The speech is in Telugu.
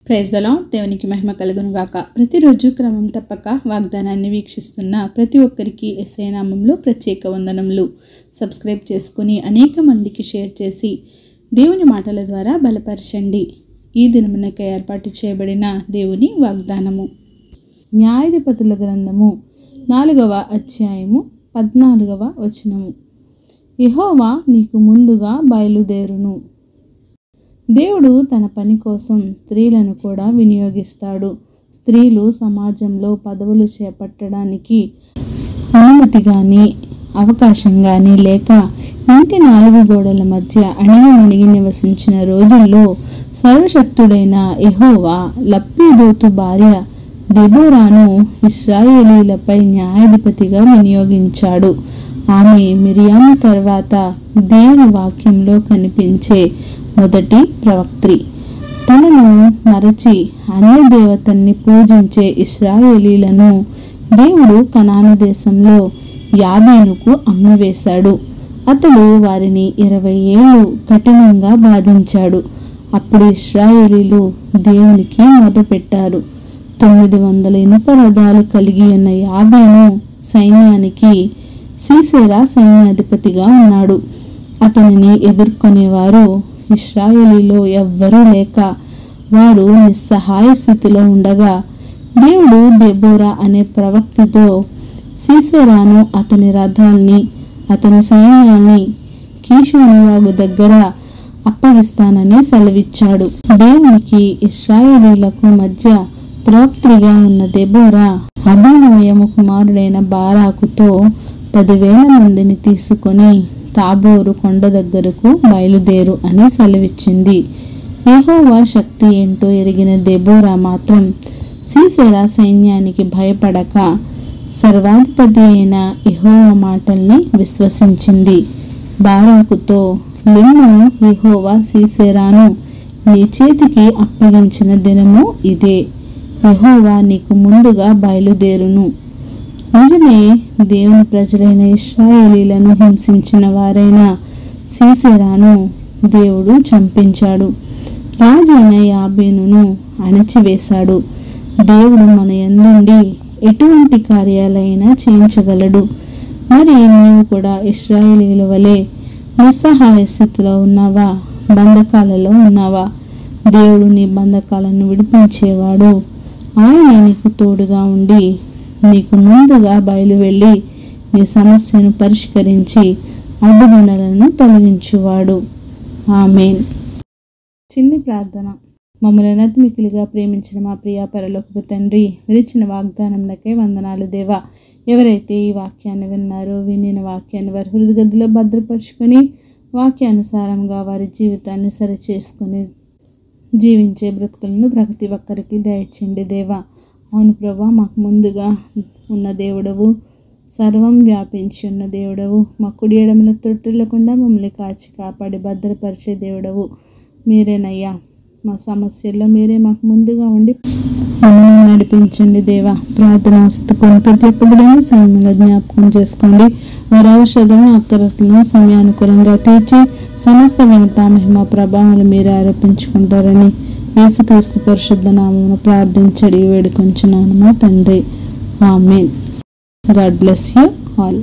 Praise the lord. దేవునికి మహిమ కలుగును గాక. ప్రతిరోజు క్రమం తప్పక వాగ్దానాన్ని వీక్షిస్తున్న ప్రతి ఒక్కరికి యేసయ్య నామములో ప్రత్యేక వందనములు. సబ్స్క్రైబ్ చేసుకుని అనేక మందికి షేర్ చేసి దేవుని మాటల ద్వారా బలపరచండి. ఈ దినమునకై ఏర్పాటు చేయబడిన దేవుని వాగ్దానము. న్యాయాధిపతుల గ్రంథము 4వ అధ్యాయము 14వ వచనము. యెహోవా నీకు ముందుగా బయలుదేరును. దేవుడు తన పని కోసం స్త్రీలను కూడా వినియోగిస్తాడు. స్త్రీలు సమాజంలో పదవులు చేపట్టడానికి అనుమతి కానీ అవకాశం కానీ లేక ఇంటి 4 గోడల మధ్య అణిగి నివసించిన రోజుల్లో సర్వశక్తుడైన యెహోవా లప్పీదోతు భార్య దెబోరాను ఇశ్రాయేలీలపై న్యాయాధిపతిగా వినియోగించాడు. ఆమె మిరియాము తర్వాత దేవుని వాక్యంలో కనిపించే మొదటి ప్రవక్త్రి. తనను మరచి అన్య దేవతల్ని పూజించే ఇశ్రాయేలీలను దేవుడు కనాను దేశంలో యాబీనుకు అమ్మివేశాడు. అతడు వారిని 20 ఏళ్ళు కఠినంగా బాధించాడు. అప్పుడు ఇశ్రాయేలీలు దేవునికి మొరపెట్టారు. 900 ఇనుప రథాలు కలిగి ఉన్న యాబీను సైన్యానికి సీసెరా సైన్యాధిపతిగా ఉన్నాడు. అతనిని ఎదుర్కొనేవారు ఇశ్రాయేలీలో ఎవ్వరూ లేక వారు నిస్సహాయ స్థితిలో ఉండగా దేవుడు దెబోరా అనే ప్రవక్తతో సీసెరాను అతని రథాల్ని అతని సైన్యాన్ని కీషోను వాగు దగ్గర అప్పగిస్తానని సెలవిచ్చాడు. దేవునికి ఇశ్రాయేలీలకు మధ్య ప్రవక్త్రిగా ఉన్న దెబోరా అభినోయము కుమారుడైన బారాకుతో 10,000 మందిని తీసుకొని తాబోరు కొండ దగ్గరకు బయలుదేరు అని సెలవిచ్చింది. యెహోవా శక్తి ఏంటో ఎరిగిన దెబోరా మాత్రం సీసెరా సైన్యానికి భయపడక సర్వాధిపతి అయిన యెహోవా మాటల్ని విశ్వసించింది. బారాకుతో, నిన్ను యెహోవా సీసెరాను నీ చేతికి అప్పగించిన దినము ఇదే. యెహోవా నీకు ముందుగా బయలుదేరును. నిజమే, దేవుని ప్రజలైన ఇశ్రాయేలీలను హింసించిన వారైన సీసెరాను దేవుడు చంపించాడు. రాజైన యాబీనును అణచివేశాడు. దేవుడు మన యందుండి ఎటువంటి కార్యాలైనా చేయించగలడు. మరి నీవు కూడా ఇశ్రాయేలీల వలె నిస్సహాయ స్థితిలో ఉన్నావా? బంధకాలలో ఉన్నావా? దేవుడు నీ బంధకాలను విడిపించేవాడు. ఆయన నీకు తోడుగా ఉండి నీకు ముందుగా బయలు వెళ్ళి నీ సమస్యను పరిష్కరించి అడ్డుబండలను తొలగించువాడు. ఆమేన్. చిన్ని ప్రార్థన. మమ్మల్ని అతిమికిలిగా ప్రేమించిన మా ప్రియ పరలోకపు తండ్రి, విరిచిన వాగ్దానంలకై వందనాలు దేవా. ఎవరైతే ఈ వాక్యాన్ని విన్నారో వినిన వాక్యాన్ని వారి హృదయగదిలో భద్రపరుచుకొని వాక్యానుసారంగా వారి జీవితాన్ని సరిచేసుకొని జీవించే బ్రతుకులను ప్రతి ఒక్కరికి దయచేయండి దేవా. అవును ప్రభా, మాకు ముందుగా ఉన్న దేవుడవు, సర్వం వ్యాపించి ఉన్న దేవుడవు, మా కుడి ఎడమల తొట్టిల్లకుండా మమ్మల్ని కాచి కాపాడి భద్రపరిచే దేవుడవు మీరేనయ్యా. మా సమస్యల్లో మీరే మాకు ముందుగా ఉండి మమ్మల్ని నడిపించండి దేవా. ప్రార్థన ఆసక్తికొని ప్రతి ఒక్కరిని సమయంలో జ్ఞాపకం చేసుకోండి. వారి ఔషధము అక్కరతలను సమయానుకూలంగా తీర్చి సమస్త ఘనత మహిమ ప్రభావాలు మీరే ఆరోపించుకుంటారని యేసుక్రీస్తు పరిశుద్ధ నామమున ప్రార్థించడి వేడుకొంచున్నాను మా తండ్రి. ఆమేన్. God bless you all.